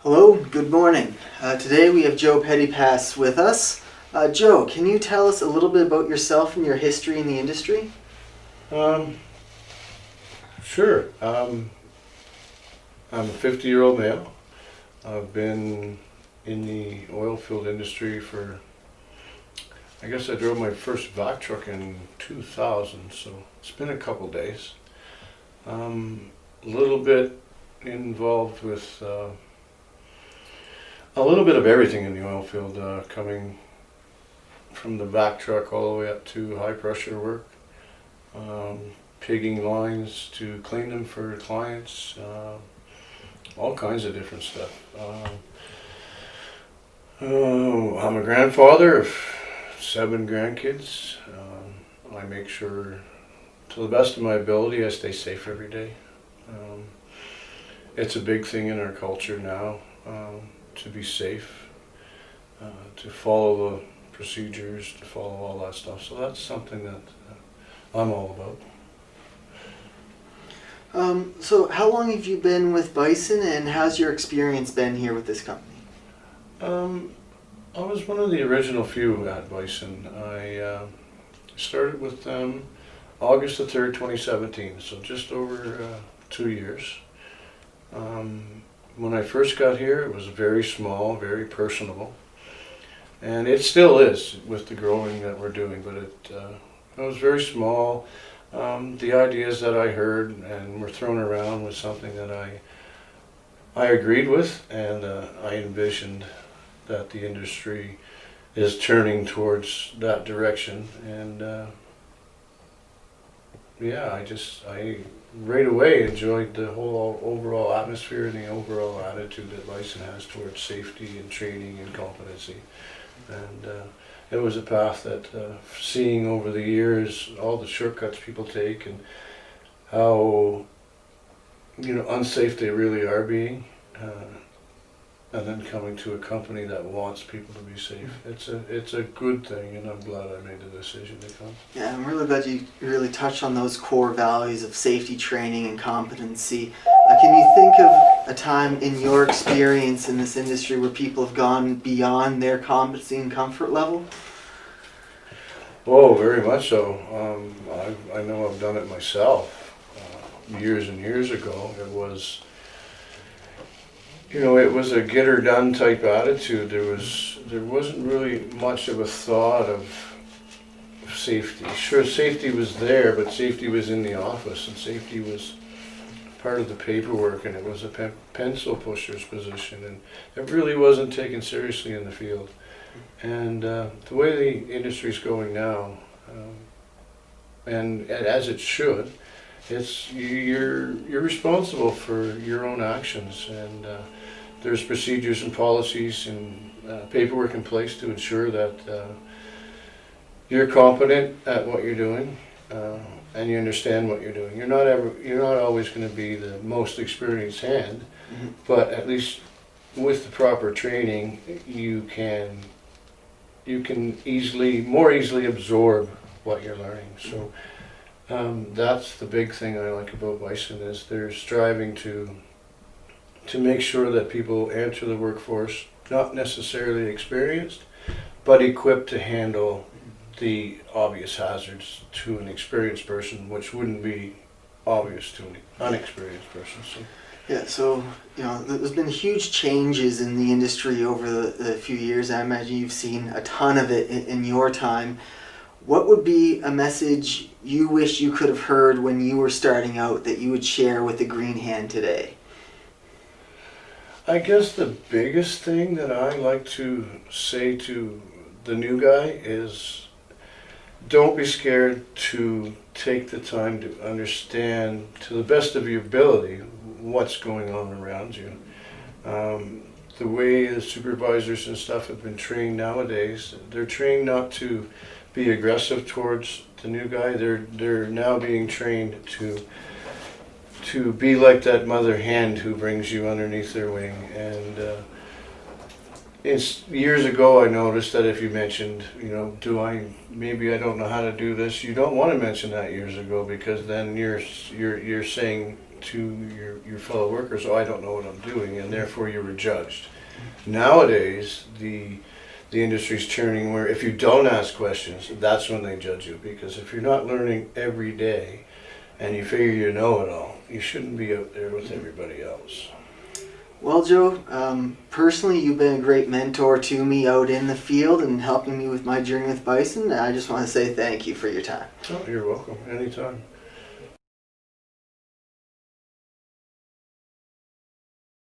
Hello, good morning. Today we have Joe Pettypass with us. Joe, can you tell us a little bit about yourself and your history in the industry? Sure. I'm a 50-year-old male. I've been in the oil field industry for, I guess I drove my first vac truck in 2000, so it's been a couple days. A little bit involved with a little bit of everything in the oil field, coming from the vac truck all the way up to high pressure work, pigging lines to clean them for clients, all kinds of different stuff. I'm a grandfather of 7 grandkids. I make sure, to the best of my ability, I stay safe every day. It's a big thing in our culture now, to be safe, to follow the procedures, to follow all that stuff. So that's something that I'm all about. So how long have you been with Bison, and how's your experience been here with this company? I was one of the original few at Bison. I started with them August the 3rd, 2017, so just over 2 years. When I first got here, it was very small, very personable, and it still is with the growing that we're doing, but it was very small. The ideas that I heard and were thrown around was something that I agreed with, and I envisioned that the industry is turning towards that direction. And yeah, I right away enjoyed the whole overall atmosphere and the overall attitude that Bison has towards safety and training and competency. And it was a path that, seeing over the years all the shortcuts people take and how unsafe they really are being, and then coming to a company that wants people to be safe. It's a good thing, and I'm glad I made the decision to come. Yeah, I'm really glad you really touched on those core values of safety, training, and competency. Can you think of a time in your experience in this industry where people have gone beyond their competency and comfort level? Oh, very much so. I know I've done it myself. Years and years ago, it was a get her done type attitude. There wasn't really much of a thought of safety. Sure, safety was there, but safety was in the office, and safety was part of the paperwork, and it was a pencil pusher's position, and it really wasn't taken seriously in the field. And the way the industry's going now, and as it should, you're responsible for your own actions, and there's procedures and policies and paperwork in place to ensure that you're competent at what you're doing, and you understand what you're doing. You're not always going to be the most experienced hand, but at least with the proper training, you can more easily absorb what you're learning. So that's the big thing I like about Bison, is they're striving to make sure that people enter the workforce not necessarily experienced, but equipped to handle the obvious hazards to an experienced person, which wouldn't be obvious to an unexperienced person. So. Yeah, so there's been huge changes in the industry over the few years. I imagine you've seen a ton of it in your time. What would be a message you wish you could have heard when you were starting out that you would share with the green hand today? I guess the biggest thing that I like to say to the new guy is, don't be scared to take the time to understand, to the best of your ability, what's going on around you. The way the supervisors and stuff have been trained nowadays, they're trained not to be aggressive towards the new guy. They're now being trained to be like that mother hen who brings you underneath their wing. And it's years ago I noticed that if you mentioned, maybe I don't know how to do this, you don't want to mention that years ago, because then you're saying your fellow workers, oh, I don't know what I'm doing, and therefore you were judged. Nowadays, the industry's turning where if you don't ask questions, that's when they judge you. Because if you're not learning every day and you figure you know it all, you shouldn't be out there with everybody else. Well, Joe, personally, you've been a great mentor to me out in the field and helping me with my journey with Bison. I just want to say thank you for your time. Oh, you're welcome. Anytime.